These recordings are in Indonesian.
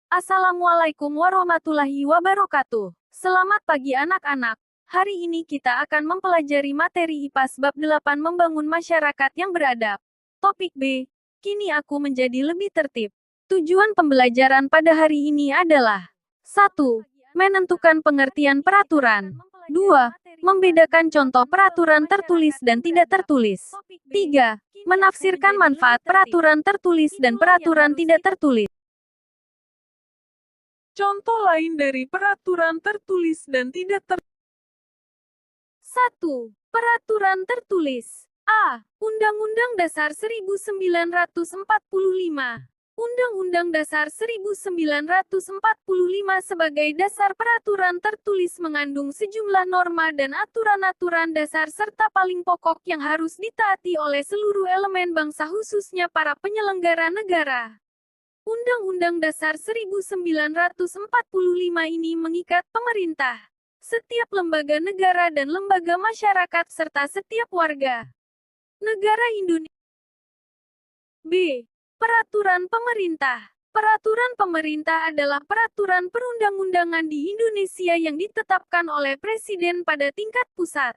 Assalamualaikum warahmatullahi wabarakatuh. Selamat pagi anak-anak. Hari ini kita akan mempelajari materi IPAS bab 8 membangun masyarakat yang beradab. Topik B. Kini aku menjadi lebih tertib. Tujuan pembelajaran pada hari ini adalah 1. Menentukan pengertian peraturan. 2. Membedakan contoh peraturan tertulis dan tidak tertulis. 3. Menafsirkan manfaat peraturan tertulis dan peraturan tidak tertulis. Contoh lain dari peraturan tertulis dan tidak tertulis. 1. Peraturan tertulis. A. Undang-Undang Dasar 1945. Undang-Undang Dasar 1945 sebagai dasar peraturan tertulis mengandung sejumlah norma dan aturan-aturan dasar serta paling pokok yang harus ditaati oleh seluruh elemen bangsa khususnya para penyelenggara negara. Undang-Undang Dasar 1945 ini mengikat pemerintah, setiap lembaga negara dan lembaga masyarakat serta setiap warga negara Indonesia. B. Peraturan pemerintah. Peraturan pemerintah adalah peraturan perundang-undangan di Indonesia yang ditetapkan oleh Presiden pada tingkat pusat.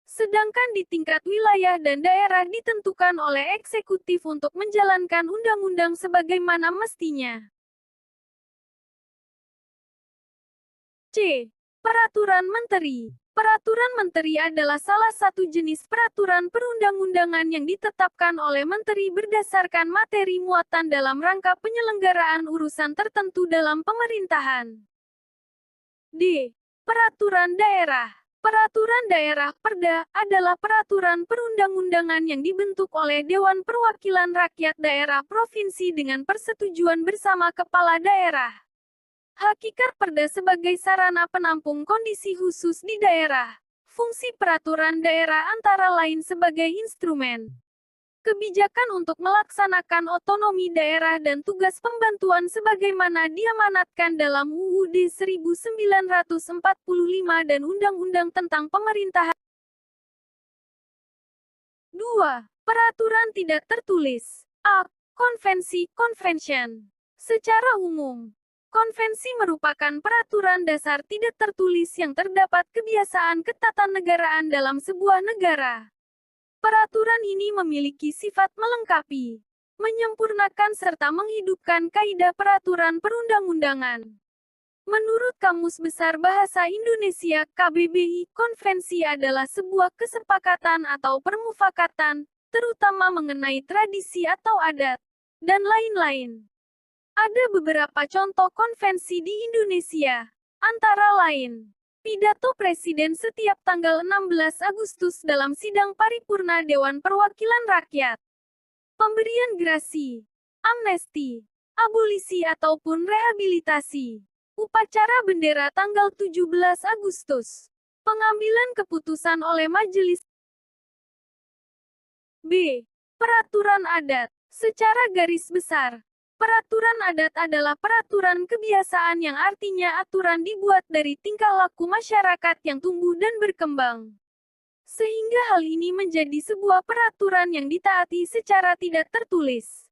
Sedangkan di tingkat wilayah dan daerah ditentukan oleh eksekutif untuk menjalankan undang-undang sebagaimana mestinya. C. Peraturan Menteri. Peraturan Menteri adalah salah satu jenis peraturan perundang-undangan yang ditetapkan oleh Menteri berdasarkan materi muatan dalam rangka penyelenggaraan urusan tertentu dalam pemerintahan. D. Peraturan Daerah. Peraturan daerah (Perda) adalah peraturan perundang-undangan yang dibentuk oleh Dewan Perwakilan Rakyat Daerah Provinsi dengan persetujuan bersama kepala daerah. Hakikat Perda sebagai sarana penampung kondisi khusus di daerah. Fungsi peraturan daerah antara lain sebagai instrumen kebijakan untuk melaksanakan otonomi daerah dan tugas pembantuan sebagaimana diamanatkan dalam UUD 1945 dan Undang-Undang tentang Pemerintahan. 2. Peraturan tidak tertulis. A. Konvensi (Convention). Secara umum, konvensi merupakan peraturan dasar tidak tertulis yang terdapat kebiasaan ketatanegaraan dalam sebuah negara. Peraturan ini memiliki sifat melengkapi, menyempurnakan serta menghidupkan kaidah peraturan perundang-undangan. Menurut Kamus Besar Bahasa Indonesia (KBBI), konvensi adalah sebuah kesepakatan atau permufakatan, terutama mengenai tradisi atau adat, dan lain-lain. Ada beberapa contoh konvensi di Indonesia, antara lain Pidato Presiden setiap tanggal 16 Agustus dalam sidang paripurna Dewan Perwakilan Rakyat. Pemberian grasi, amnesti, abolisi ataupun rehabilitasi. Upacara bendera tanggal 17 Agustus. Pengambilan keputusan oleh majelis. B. Peraturan adat. Secara garis besar, peraturan adat adalah peraturan kebiasaan yang artinya aturan dibuat dari tingkah laku masyarakat yang tumbuh dan berkembang. Sehingga hal ini menjadi sebuah peraturan yang ditaati secara tidak tertulis.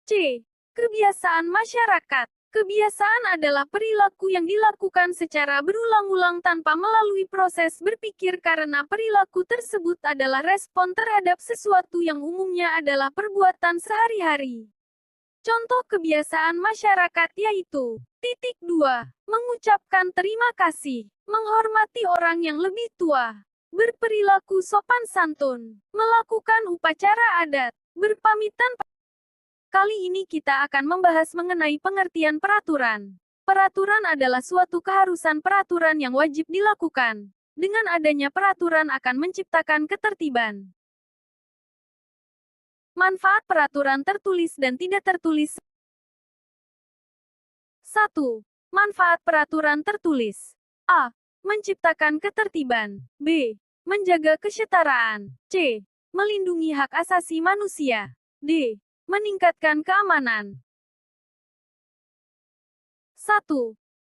C. Kebiasaan masyarakat. Kebiasaan adalah perilaku yang dilakukan secara berulang-ulang tanpa melalui proses berpikir karena perilaku tersebut adalah respon terhadap sesuatu yang umumnya adalah perbuatan sehari-hari. Contoh kebiasaan masyarakat yaitu 2. Mengucapkan terima kasih, menghormati orang yang lebih tua, berperilaku sopan santun, melakukan upacara adat, berpamitan. Kali ini kita akan membahas mengenai pengertian peraturan. Peraturan adalah suatu keharusan peraturan yang wajib dilakukan. Dengan adanya peraturan akan menciptakan ketertiban. Manfaat peraturan tertulis dan tidak tertulis. 1. Manfaat peraturan tertulis. A. Menciptakan ketertiban. B. Menjaga kesetaraan. C. Melindungi hak asasi manusia. D. Meningkatkan keamanan. 1.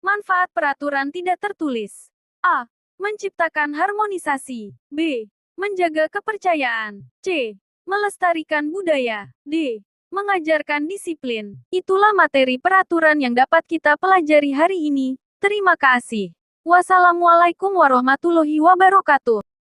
Manfaat peraturan tidak tertulis. A. Menciptakan harmonisasi. B. Menjaga kepercayaan. C. Melestarikan budaya. D. mengajarkan disiplin. Itulah materi peraturan yang dapat kita pelajari hari ini. Terima kasih. Wassalamualaikum warahmatullahi wabarakatuh.